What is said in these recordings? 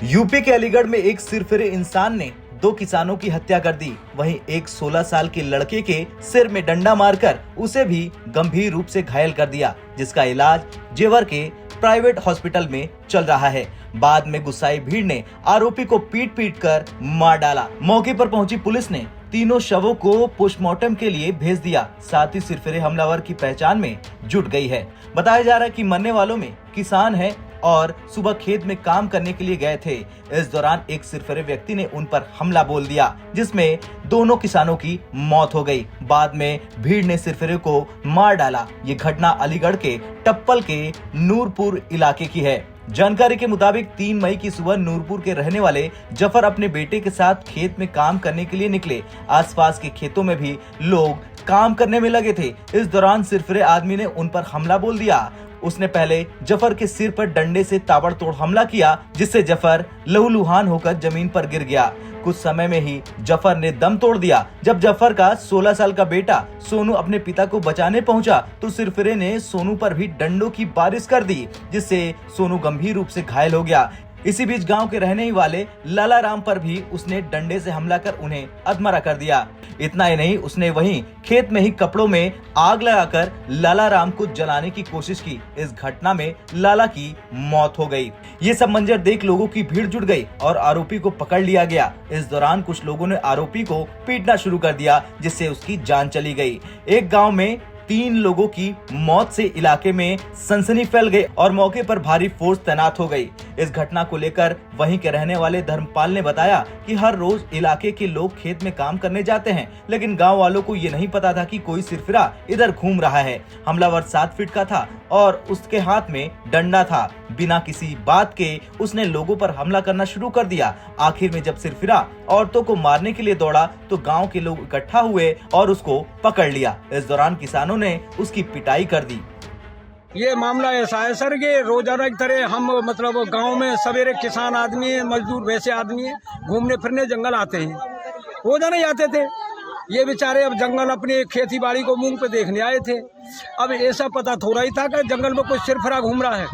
UP के अलीगढ़ में एक सिरफिरे इंसान ने 2 किसानों की हत्या कर दी। वहीं एक 16 साल के लड़के के सिर में डंडा मारकर उसे भी गंभीर रूप से घायल कर दिया, जिसका इलाज जेवर के प्राइवेट हॉस्पिटल में चल रहा है। बाद में गुस्साई भीड़ ने आरोपी को पीट पीट कर मार डाला। मौके पर पहुंची पुलिस ने तीनों शवों को पोस्टमार्टम के लिए भेज दिया। साथ ही सिरफिरे हमलावर की पहचान में जुट गई है। बताया जा रहा है कि मरने वालों में किसान है और सुबह खेत में काम करने के लिए गए थे। इस दौरान एक सिरफिरे व्यक्ति ने उन पर हमला बोल दिया, जिसमें दोनों किसानों की मौत हो गई। बाद में भीड़ ने सिरफिरे को मार डाला। ये घटना अलीगढ़ के टप्पल के नूरपुर इलाके की है। जानकारी के मुताबिक 3 मई की सुबह नूरपुर के रहने वाले जफर अपने बेटे के साथ खेत में काम करने के लिए निकले। आसपास के खेतों में भी लोग काम करने में लगे थे। इस दौरान सिरफिरे आदमी ने उन पर हमला बोल दिया। उसने पहले जफर के सिर पर डंडे से ताबड़तोड़ हमला किया, जिससे जफर लहूलुहान होकर जमीन पर गिर गया। कुछ समय में ही जफर ने दम तोड़ दिया। जब जफर का 16 साल का बेटा सोनू अपने पिता को बचाने पहुंचा तो सिरफिरे ने सोनू पर भी डंडों की बारिश कर दी, जिससे सोनू गंभीर रूप से घायल हो गया। इसी बीच गांव के रहने वाले लाला राम पर भी उसने डंडे से हमला कर उन्हें अधमरा कर दिया। इतना ही नहीं, उसने वहीं खेत में ही कपड़ों में आग लगाकर लाला राम को जलाने की कोशिश की। इस घटना में लाला की मौत हो गई। ये सब मंजर देख लोगों की भीड़ जुट गई और आरोपी को पकड़ लिया गया। इस दौरान कुछ लोगों ने आरोपी को पीटना शुरू कर दिया, जिससे उसकी जान चली गई। एक गाँव में 3 लोगों की मौत से इलाके में सनसनी फैल गई और मौके पर भारी फोर्स तैनात हो गई। इस घटना को लेकर वहीं के रहने वाले धर्मपाल ने बताया कि हर रोज इलाके के लोग खेत में काम करने जाते हैं, लेकिन गांव वालों को ये नहीं पता था कि कोई सिरफिरा इधर घूम रहा है। हमलावर 7 फीट का था और उसके हाथ में डंडा था। बिना किसी बात के उसने लोगों पर हमला करना शुरू कर दिया। आखिर में जब सिरफिरा औरतों को मारने के लिए दौड़ा तो गांव के लोग इकट्ठा हुए और उसको पकड़ लिया। इस दौरान किसानों ने उसकी पिटाई कर दी। ये मामला ऐसा है सर कि रोजाना की तरह हम मतलब गांव में सवेरे किसान आदमी है, मजदूर वैसे आदमी है, घूमने फिरने जंगल आते हैं। रोजाना ही आते थे। ये बेचारे अब जंगल अपनी खेती बाड़ी को मुंह पे देखने आए थे। अब ऐसा पता थोड़ा ही था कि जंगल में कोई सिरफिरा घूम रहा है।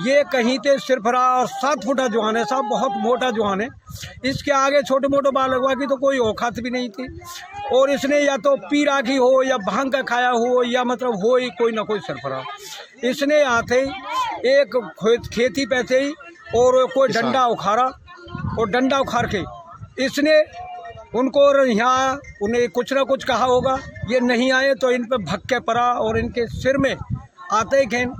ये कहीं थे सिरफिरा और 7 फुटा जवान है साहब, बहुत मोटा जवान है। इसके आगे छोटे मोटे बाल लगवा की तो कोई औकात भी नहीं थी। और इसने या तो पी राखी हो या भांग का खाया हो या मतलब हो ही कोई ना कोई सिरफिरा। इसने आते ही एक खेती पे थे ही और कोई डंडा उखाड़ा और डंडा उखाड़ के इसने उनको यहाँ उन्हें कुछ ना कुछ कहा होगा। ये नहीं आए तो इन पे भक्के पड़ा और इनके सिर में आते ही खेन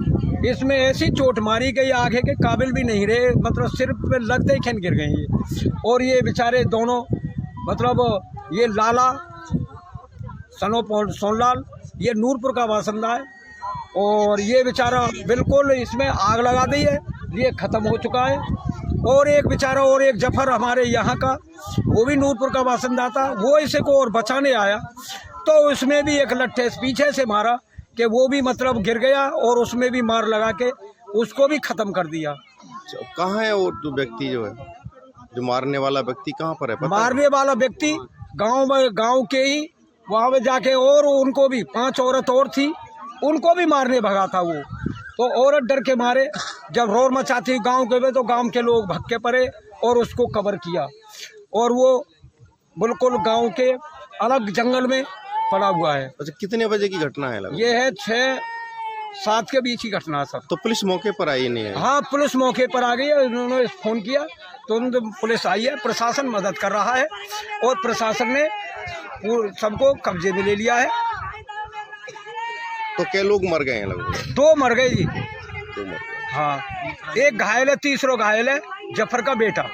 इसमें ऐसी चोट मारी कि आगे के काबिल भी नहीं रहे, मतलब सिर पे लगते ही खेन गिर गए ये। और ये बेचारे दोनों मतलब ये लाला सोनलाल ये नूरपुर का बासिंदा है और ये बेचारा बिल्कुल इसमें आग लगा दी है, ये ख़त्म हो चुका है। और एक बेचारा और एक जफर हमारे यहाँ का वो भी नूरपुर का बासिंदा था, वो इसे को और बचाने आया तो उसमें भी एक लट्ठे पीछे से मारा कि वो भी मतलब गिर गया और उसमें भी मार लगा के उसको भी ख़त्म कर दिया। कहाँ है वो व्यक्ति जो मारने वाला व्यक्ति कहाँ पर है? मारने वाला व्यक्ति गांव के ही वहाँ पे जाके और उनको भी 5 औरत और थी, उनको भी मारने भगा था वो। तो औरत डर के मारे जब रोर मचाती गांव के तो गांव के लोग भक्के पड़े और उसको कवर किया और वो बिल्कुल गांव के अलग जंगल में पड़ा हुआ है। अच्छा, कितने बजे की घटना है लगभग? ये है 6-7 के बीच की घटना है सर। तो पुलिस मौके पर आई नहीं है? हाँ, पुलिस मौके पर आ गई है। उन्होंने फ़ोन किया तो पुलिस आई है। प्रशासन मदद कर रहा है और प्रशासन ने सबको कब्जे में ले लिया है। तो क्या लोग मर गए हैं लगभग? 2 मर गए जी। 2 मर गए। हाँ, एक घायल है, तीसरा घायल है जफर का बेटा।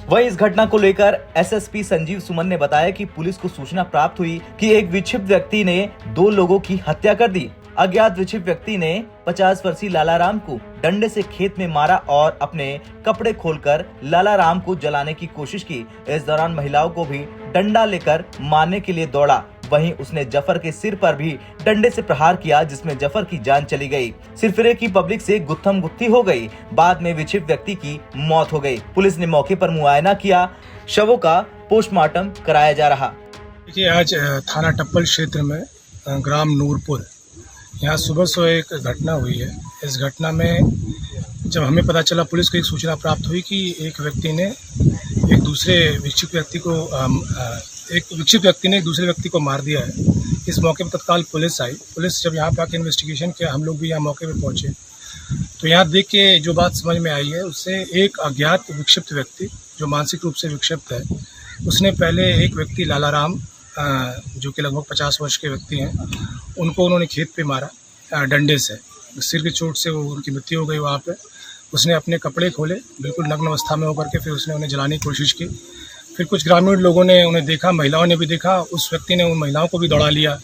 वहीं इस घटना को लेकर एसएसपी संजीव सुमन ने बताया कि पुलिस को सूचना प्राप्त हुई कि एक विक्षिप्त व्यक्ति ने 2 लोगों की हत्या कर दी। अज्ञात विक्षिप्त व्यक्ति ने 50 वर्षीय लाला राम को डंडे से खेत में मारा और अपने कपड़े खोलकर लाला राम को जलाने की कोशिश की। इस दौरान महिलाओं को भी डंडा लेकर मारने के लिए दौड़ा। वहीं उसने जफर के सिर पर भी डंडे से प्रहार किया, जिसमें जफर की जान चली गई। सिरफिरे की पब्लिक से गुत्थम गुत्थी हो गई। बाद में विक्षिप्त व्यक्ति की मौत हो गई। पुलिस ने मौके पर मुआयना किया। शवों का पोस्टमार्टम कराया जा रहा। देखिए, आज थाना टप्पल क्षेत्र में ग्राम नूरपुर यहाँ सुबह एक घटना हुई है। इस घटना में जब हमें पता चला, पुलिस को एक सूचना प्राप्त हुई कि एक व्यक्ति ने एक दूसरे विक्षिप्त व्यक्ति ने एक दूसरे व्यक्ति को मार दिया है। इस मौके पर तत्काल पुलिस आई। पुलिस जब यहाँ पे आके इन्वेस्टिगेशन किया, हम लोग भी यहाँ मौके पे पहुँचे, तो यहाँ देख के जो बात समझ में आई है, उससे एक अज्ञात विक्षिप्त व्यक्ति जो मानसिक रूप से विक्षिप्त है, उसने पहले एक व्यक्ति लालाराम, जो कि लगभग 50 वर्ष के व्यक्ति हैं, उनको उन्होंने खेत पे मारा डंडे से। सिर की चोट से उनकी मृत्यु हो गई वहाँ पे। उसने अपने कपड़े खोले, बिल्कुल नग्न अवस्था में होकर के, फिर उसने उन्हें जलाने की कोशिश की। फिर कुछ ग्रामीण लोगों ने उन्हें देखा, महिलाओं ने भी देखा, उस व्यक्ति ने उन महिलाओं को भी दौड़ा लिया।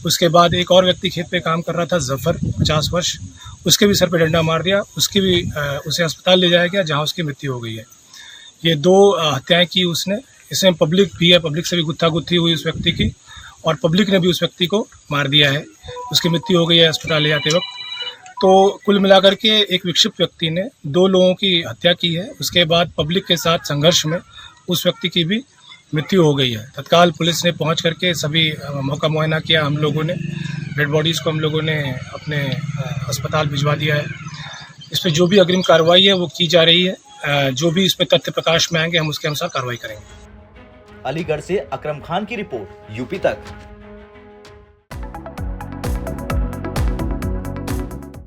उसके बाद एक और व्यक्ति खेत पे काम कर रहा था, जफ़र 50 वर्ष, उसके भी सर पे डंडा मार दिया। उसकी भी उसे अस्पताल ले जाया गया, जहाँ उसकी मृत्यु हो गई है। ये 2 हत्याएं की उसने। इसमें पब्लिक भी है, पब्लिक से भी गुत्थागुत्थी हुई उस व्यक्ति की, और पब्लिक ने भी उस व्यक्ति को मार दिया है। उसकी मृत्यु हो गई है अस्पताल ले जाते वक्त। तो कुल मिलाकर के एक विक्षिप्त व्यक्ति ने 2 लोगों की हत्या की है। उसके बाद पब्लिक के साथ संघर्ष में उस व्यक्ति की भी मृत्यु हो गई है। तत्काल पुलिस ने पहुंच करके सभी मौका मुआयना किया। हम लोगों ने डेड बॉडीज़ को हम लोगों ने अपने अस्पताल भिजवा दिया है। इस पर जो भी अग्रिम कार्रवाई है वो की जा रही है। जो भी इस पर तथ्य प्रकाश में आएंगे, हम उसके अनुसार कार्रवाई करेंगे। अलीगढ़ से अकरम खान की रिपोर्ट, यूपी तक।